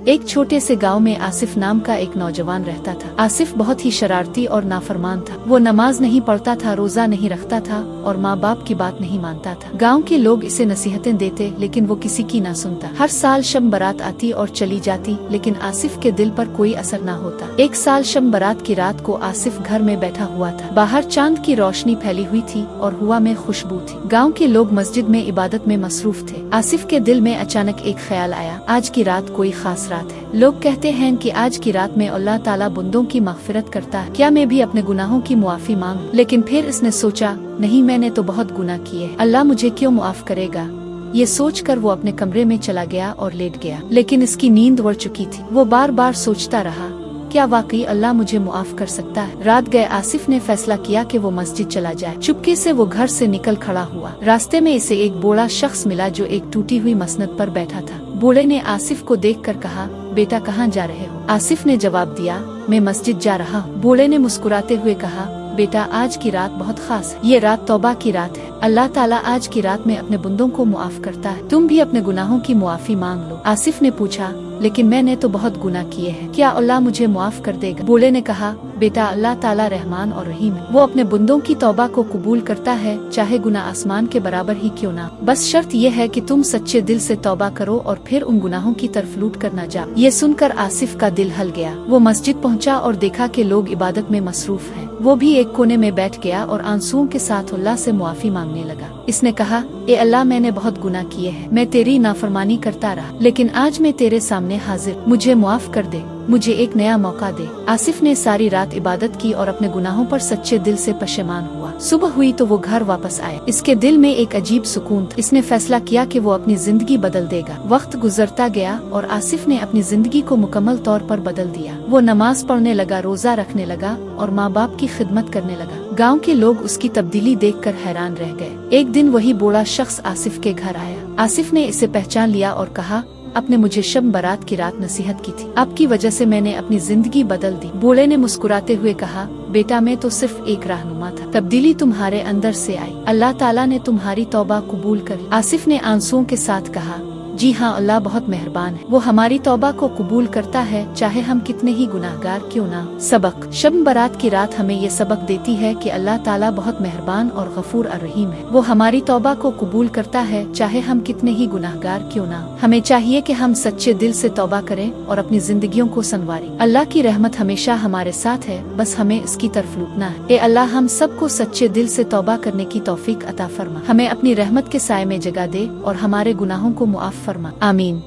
ایک چھوٹے سے گاؤں میں آصف نام کا ایک نوجوان رہتا تھا۔ آصف بہت ہی شرارتی اور نافرمان تھا۔ وہ نماز نہیں پڑھتا تھا، روزہ نہیں رکھتا تھا اور ماں باپ کی بات نہیں مانتا تھا۔ گاؤں کے لوگ اسے نصیحتیں دیتے لیکن وہ کسی کی نہ سنتا۔ ہر سال شب برات آتی اور چلی جاتی لیکن آصف کے دل پر کوئی اثر نہ ہوتا۔ ایک سال شب برات کی رات کو آصف گھر میں بیٹھا ہوا تھا۔ باہر چاند کی روشنی پھیلی ہوئی تھی اور ہوا میں خوشبو تھی۔ گاؤں کے لوگ مسجد میں عبادت میں مصروف تھے۔ آصف کے دل میں اچانک ایک خیال آیا، آج کی رات کوئی خاص رات ہے۔ لوگ کہتے ہیں کہ آج کی رات میں اللہ تعالیٰ بندوں کی مغفرت کرتا ہے، کیا میں بھی اپنے گناہوں کی معافی مانگوں؟ لیکن پھر اس نے سوچا، نہیں، میں نے تو بہت گناہ کیے، اللہ مجھے کیوں معاف کرے گا؟ یہ سوچ کر وہ اپنے کمرے میں چلا گیا اور لیٹ گیا، لیکن اس کی نیند اڑ چکی تھی۔ وہ بار بار سوچتا رہا، کیا واقعی اللہ مجھے معاف کر سکتا ہے؟ رات گئے آصف نے فیصلہ کیا کہ وہ مسجد چلا جائے۔ چپکے سے وہ گھر سے نکل کھڑا ہوا۔ راستے میں اسے ایک بوڑھا شخص ملا جو ایک ٹوٹی ہوئی مسند پر بیٹھا تھا۔ بوڑھے نے آصف کو دیکھ کر کہا، بیٹا کہاں جا رہے ہو؟ آصف نے جواب دیا، میں مسجد جا رہا ہوں۔ بوڑھے نے مسکراتے ہوئے کہا، بیٹا آج کی رات بہت خاص ہے، یہ رات توبہ کی رات ہے، اللہ تعالیٰ آج کی رات میں اپنے بندوں کو معاف کرتا ہے، تم بھی اپنے گناہوں کی معافی مانگ لو۔ آصف نے پوچھا، لیکن میں نے تو بہت گناہ کیے ہیں، کیا اللہ مجھے معاف کر دے گا؟ بوڑھے نے کہا، بیٹا اللہ تعالیٰ رحمان اور رحیم ہے، وہ اپنے بندوں کی توبہ کو قبول کرتا ہے، چاہے گناہ آسمان کے برابر ہی کیوں نہ، بس شرط یہ ہے کہ تم سچے دل سے توبہ کرو اور پھر ان گناہوں کی طرف لوٹ کر نہ جاؤ۔ یہ سن کر آصف کا دل ہل گیا۔ وہ مسجد پہنچا اور دیکھا کہ لوگ عبادت میں مصروف ہیں۔ وہ بھی ایک کونے میں بیٹھ گیا اور آنسوؤں کے ساتھ اللہ سے معافی مانگنے لگا۔ اس نے کہا، اے اللہ، میں نے بہت گناہ کیے ہیں، میں تیری نافرمانی کرتا رہا، لیکن آج میں تیرے سامنے حاضر، مجھے معاف کر دے، مجھے ایک نیا موقع دے۔ آصف نے ساری رات عبادت کی اور اپنے گناہوں پر سچے دل سے پشیمان ہوا۔ صبح ہوئی تو وہ گھر واپس آیا۔ اس کے دل میں ایک عجیب سکون تھا۔ اس نے فیصلہ کیا کہ وہ اپنی زندگی بدل دے گا۔ وقت گزرتا گیا اور آصف نے اپنی زندگی کو مکمل طور پر بدل دیا۔ وہ نماز پڑھنے لگا، روزہ رکھنے لگا اور ماں باپ کی خدمت کرنے لگا۔ گاؤں کے لوگ اس کی تبدیلی دیکھ کر حیران رہ گئے۔ ایک دن وہی بوڑھا شخص آصف کے گھر آیا۔ آصف نے اسے پہچان لیا اور کہا، آپ نے مجھے شب برات کی رات نصیحت کی تھی، آپ کی وجہ سے میں نے اپنی زندگی بدل دی۔ بوڑھے نے مسکراتے ہوئے کہا، بیٹا میں تو صرف ایک رہنما تھا، تبدیلی تمہارے اندر سے آئی، اللہ تعالیٰ نے تمہاری توبہ قبول کر لی۔ آصف نے آنسوؤں کے ساتھ کہا، جی ہاں، اللہ بہت مہربان ہے، وہ ہماری توبہ کو قبول کرتا ہے، چاہے ہم کتنے ہی گناہگار کیوں نہ۔ سبق: شب برات کی رات ہمیں یہ سبق دیتی ہے کہ اللہ تعالیٰ بہت مہربان اور غفور الرحیم ہے، وہ ہماری توبہ کو قبول کرتا ہے، چاہے ہم کتنے ہی گناہگار کیوں نہ۔ ہمیں چاہیے کہ ہم سچے دل سے توبہ کریں اور اپنی زندگیوں کو سنواریں۔ اللہ کی رحمت ہمیشہ ہمارے ساتھ ہے، بس ہمیں اس کی طرف لوٹنا ہے۔ اے اللہ، ہم سب کو سچے دل سے توبہ کرنے کی توفیق عطا فرما، ہمیں اپنی رحمت کے سائے میں جگہ دے اور ہمارے گناہوں کو معاف فرما، آمین۔